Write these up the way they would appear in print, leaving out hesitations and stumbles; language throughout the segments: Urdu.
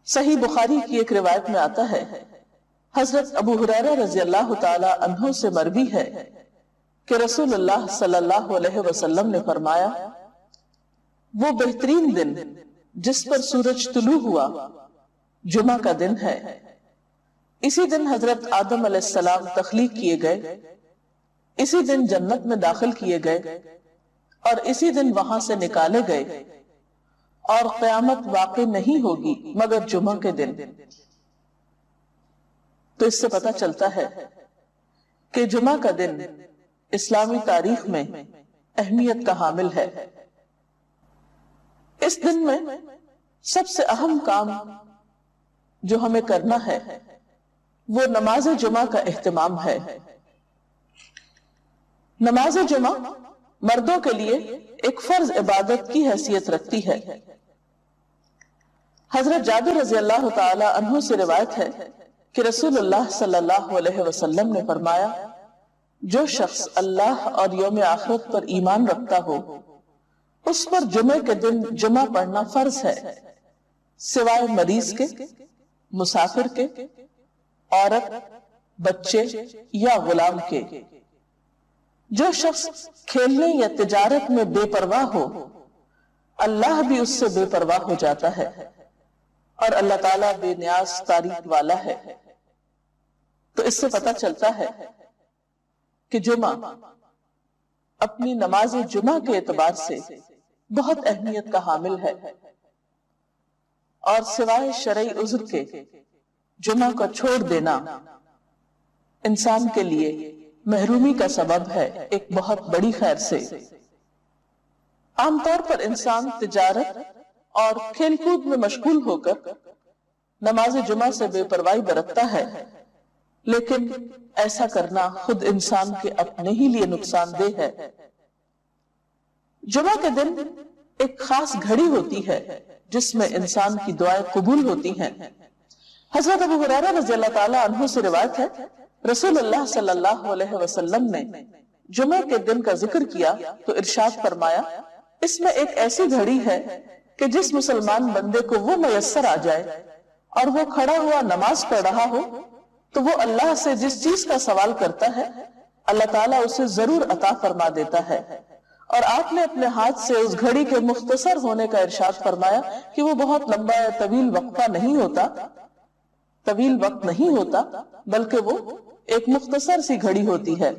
صحیح بخاری کی ایک روایت میں آتا ہے، حضرت ابو ہریرہ رضی اللہ تعالی عنہ سے مروی ہے کہ رسول اللہ صلی اللہ علیہ وسلم نے فرمایا، وہ بہترین دن جس پر سورج طلوع ہوا جمعہ کا دن ہے۔ اسی دن حضرت آدم علیہ السلام تخلیق کیے گئے، اسی دن جنت میں داخل کیے گئے اور اسی دن وہاں سے نکالے گئے، اور قیامت واقع نہیں ہوگی مگر جمعہ کے دن۔ تو اس سے پتہ چلتا ہے کہ جمعہ کا دن اسلامی تاریخ میں اہمیت کا حامل ہے۔ اس دن میں سب سے اہم کام جو ہمیں کرنا ہے وہ نماز جمعہ کا اہتمام ہے۔ نماز جمعہ مردوں کے لیے ایک فرض عبادت کی حیثیت رکھتی ہے۔ حضرت جابر رضی اللہ تعالی عنہ سے روایت ہے کہ رسول اللہ صلی اللہ علیہ وسلم نے فرمایا، جو شخص اللہ اور یوم آخرت پر ایمان رکھتا ہو اس پر جمعے کے دن جمعہ پڑھنا فرض ہے، سوائے مریض کے، مسافر کے، عورت، بچے یا غلام کے۔ جو شخص کھیلنے یا تجارت میں بے پرواہ ہو اللہ بھی اس سے بے پرواہ ہو جاتا ہے، اور اللہ تعالیٰ بے نیاز تعریف والا ہے۔ تو اس سے پتہ چلتا ہے کہ جمعہ اپنی نماز جمعہ کے اعتبار سے بہت اہمیت کا حامل ہے، اور سوائے شرعی عذر کے جمعہ کو چھوڑ دینا انسان کے لیے محرومی کا سبب ہے ایک بہت بڑی خیر سے۔ عام طور پر انسان تجارت اور کھیل کود میں مشغول ہو کر نماز جمعہ سے بے پرواہی برتتا ہے، لیکن ایسا کرنا خود انسان کے اپنے ہی لیے نقصان دہ ہے۔ جمعہ کے دن ایک خاص گھڑی ہوتی ہے جس میں انسان کی دعائیں قبول ہوتی ہیں۔ حضرت ابو ہریرہ رضی اللہ تعالی عنہ سے روایت ہے، رسول اللہ صلی اللہ علیہ وسلم نے جمعہ کے دن کا ذکر کیا تو ارشاد فرمایا، اس میں ایک ایسی گھڑی ہے کہ جس مسلمان بندے کو وہ میسر آ جائے اور وہ کھڑا ہوا نماز پڑھ رہا ہو تو وہ اللہ سے جس چیز کا سوال کرتا ہے اللہ تعالیٰ اسے ضرور عطا فرما دیتا ہے۔ اور آپ نے اپنے ہاتھ سے اس گھڑی کے مختصر ہونے کا ارشاد فرمایا کہ وہ بہت لمبا یا طویل وقفہ نہیں ہوتا، طویل وقت نہیں ہوتا، بلکہ وہ ایک مختصر سی گھڑی ہوتی ہے۔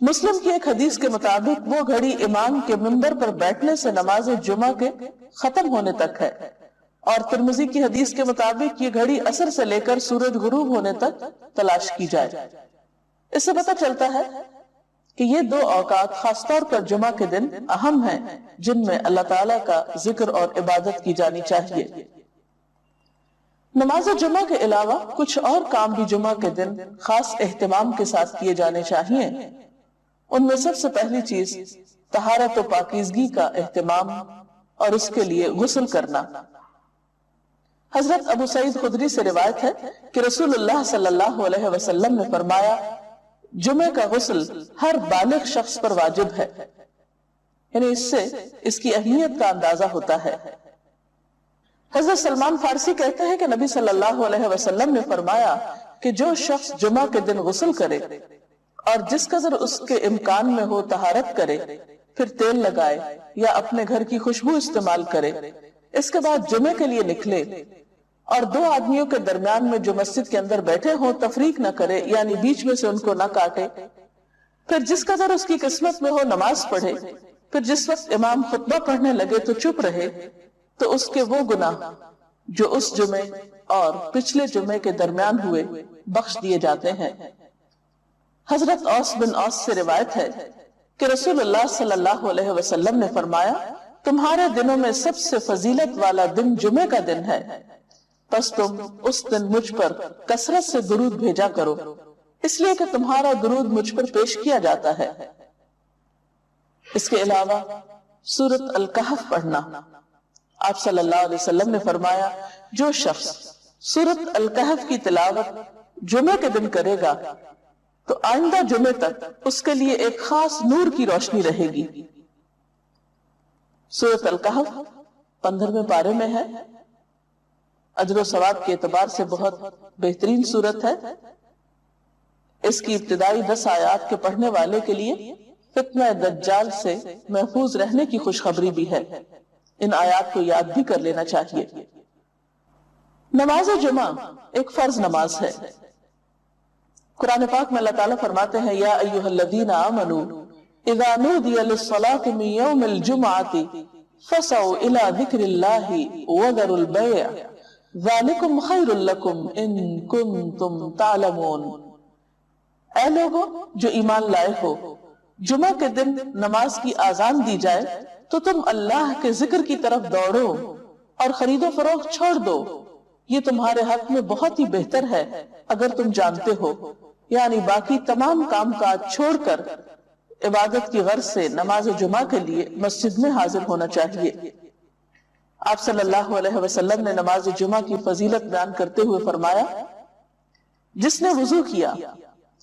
مسلم کی ایک حدیث کے مطابق وہ گھڑی امام کے منبر پر بیٹھنے سے نماز جمعہ کے ختم ہونے تک ہے، اور ترمذی کی حدیث کے مطابق یہ گھڑی عصر سے لے کر سورج غروب ہونے تک تلاش کی جائے۔ اس سے پتہ چلتا ہے کہ یہ دو اوقات خاص طور پر جمعہ کے دن اہم ہیں جن میں اللہ تعالیٰ کا ذکر اور عبادت کی جانی چاہیے۔ نماز جمعہ کے علاوہ کچھ اور کام بھی جمعہ کے دن خاص اہتمام کے ساتھ کیے جانے چاہیے۔ ان میں سب سے پہلی چیز طہارت و پاکیزگی کا اہتمام اور اس کے لیے غسل کرنا۔ حضرت ابو سعید خدری سے روایت ہے کہ رسول اللہ صلی اللہ علیہ وسلم نے فرمایا، جمعہ کا غسل ہر بالغ شخص پر واجب ہے، یعنی اس سے اس کی اہمیت کا اندازہ ہوتا ہے۔ حضرت سلمان فارسی کہتے ہیں کہ نبی صلی اللہ علیہ وسلم نے فرمایا کہ جو شخص جمعہ کے دن غسل کرے اور جس قدر اس کے امکان میں ہو طہارت کرے، پھر تیل لگائے یا اپنے گھر کی خوشبو استعمال کرے، اس کے بعد جمعے کے لیے نکلے اور دو آدمیوں کے درمیان میں جو مسجد کے اندر بیٹھے ہوں تفریق نہ کرے، یعنی بیچ میں سے ان کو نہ کاٹے، پھر جس قدر اس کی قسمت میں ہو نماز پڑھے، پھر جس وقت امام خطبہ پڑھنے لگے تو چپ رہے، تو اس کے وہ گناہ جو اس جمعے اور پچھلے جمعے کے درمیان ہوئے بخش دیے جاتے ہیں۔ حضرت اوس بن اوس سے روایت ہے کہ رسول اللہ صلی اللہ علیہ وسلم نے فرمایا، تمہارے دنوں میں سب سے فضیلت والا دن جمعے کا دن ہے، پس تم اس دن مجھ پر کثرت سے درود بھیجا کرو، اس لیے کہ تمہارا درود مجھ پر پیش کیا جاتا ہے۔ اس کے علاوہ سورۃ الکہف پڑھنا۔ آپ صلی اللہ علیہ وسلم نے فرمایا، جو شخص سورۃ الکہف کی تلاوت جمعے کے دن کرے گا تو آئندہ جمعے تک اس کے لیے ایک خاص نور کی روشنی رہے گی۔ سورۃ الکہف 15ویں پارے میں ہے۔ اجر و ثواب کے اعتبار سے بہت بہترین سورت ہے۔ اس کی ابتدائی 10 آیات کے پڑھنے والے کے لیے فتنہ دجال سے محفوظ رہنے کی خوشخبری بھی ہے۔ ان آیات کو یاد بھی کر لینا چاہیے۔ نماز جمعہ ایک فرض نماز ہے۔ قرآن پاک میں اللہ تعالیٰ فرماتے ہیں یا ایھا الذین آمنوا اذا نودی للصلاۃ من یوم الجمعۃ فسعوا الی ذکر اللہ وذروا البیع ذالکم خیر لکم ان کنتم تعلمون۔ اے لوگوں جو ایمان لائے ہو، جمعہ کے دن نماز کی آذان دی جائے تو تم اللہ کے ذکر کی طرف دوڑو اور خرید و فروخت چھوڑ دو، یہ تمہارے حق میں بہت ہی بہتر ہے اگر تم جانتے ہو۔ یعنی باقی تمام کام کاج چھوڑ کر عبادت کی غرض سے نماز جمعہ کے لیے مسجد میں حاضر ہونا چاہیے۔ آپ صلی اللہ علیہ وسلم نے نماز جمعہ کی فضیلت بیان کرتے ہوئے فرمایا، جس نے وضو کیا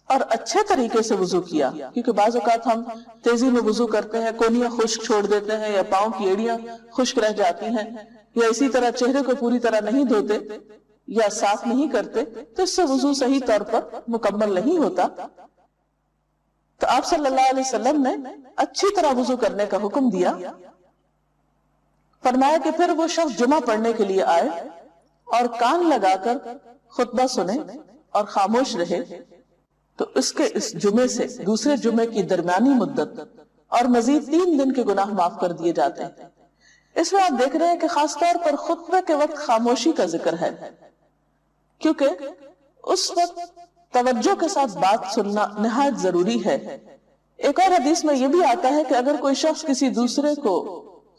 اور اچھے طریقے سے وضو کیا، کیونکہ بعض اوقات ہم تیزی میں وضو کرتے ہیں، کونیاں خشک چھوڑ دیتے ہیں یا پاؤں کی ایڑیاں خشک رہ جاتی ہیں، یا اسی طرح چہرے کو پوری طرح نہیں دھوتے یا صاف نہیں کرتے، تو اس سے وضو صحیح طور پر مکمل نہیں ہوتا۔ تو آپ صلی اللہ علیہ وسلم نے اچھی طرح وضو کرنے کا حکم دیا، فرمایا کہ پھر وہ شخص جمعہ پڑھنے کے لیے آئے اور کان لگا کر خطبہ سنے اور خاموش رہے، تو اس کے اس جمعے سے دوسرے جمعے کی درمیانی مدت اور مزید 3 دن کے گناہ معاف کر دیے جاتے ہیں۔ اس میں آپ دیکھ رہے ہیں کہ خاص طور پر خطبے کے وقت خاموشی کا ذکر ہے، کیونکہ اس وقت توجہ کے ساتھ بات سننا نہایت ضروری ہے۔ ایک اور حدیث میں یہ بھی آتا ہے کہ اگر کوئی شخص کسی دوسرے کو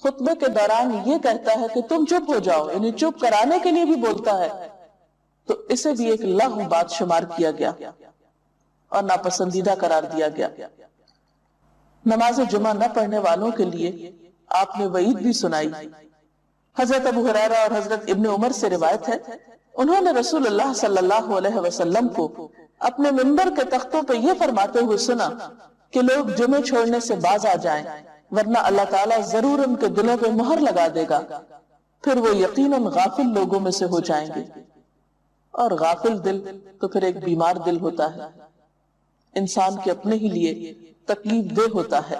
خطبے کے دوران یہ کہتا ہے کہ تم چپ ہو جاؤ، یعنی چپ کرانے کے لیے بھی بولتا ہے، تو اسے بھی ایک لغو بات شمار کیا گیا اور ناپسندیدہ قرار دیا گیا۔ نماز جمعہ نہ پڑھنے والوں کے لیے آپ نے وعید بھی سنائی۔ حضرت ابو ہریرہ اور حضرت ابن عمر سے روایت ہے، انہوں نے رسول اللہ صلی اللہ علیہ وسلم کو اپنے منبر کے تختوں پہ یہ فرماتے ہوئے سنا کہ لوگ جمعے چھوڑنے سے باز آ جائیں، ورنہ اللہ تعالیٰ ضرور ان کے دلوں پہ مہر لگا دے گا، پھر وہ یقیناً غافل لوگوں میں سے ہو جائیں گے۔ اور غافل دل تو پھر ایک بیمار دل ہوتا ہے، انسان کے اپنے ہی لیے تکلیف دہ ہوتا ہے۔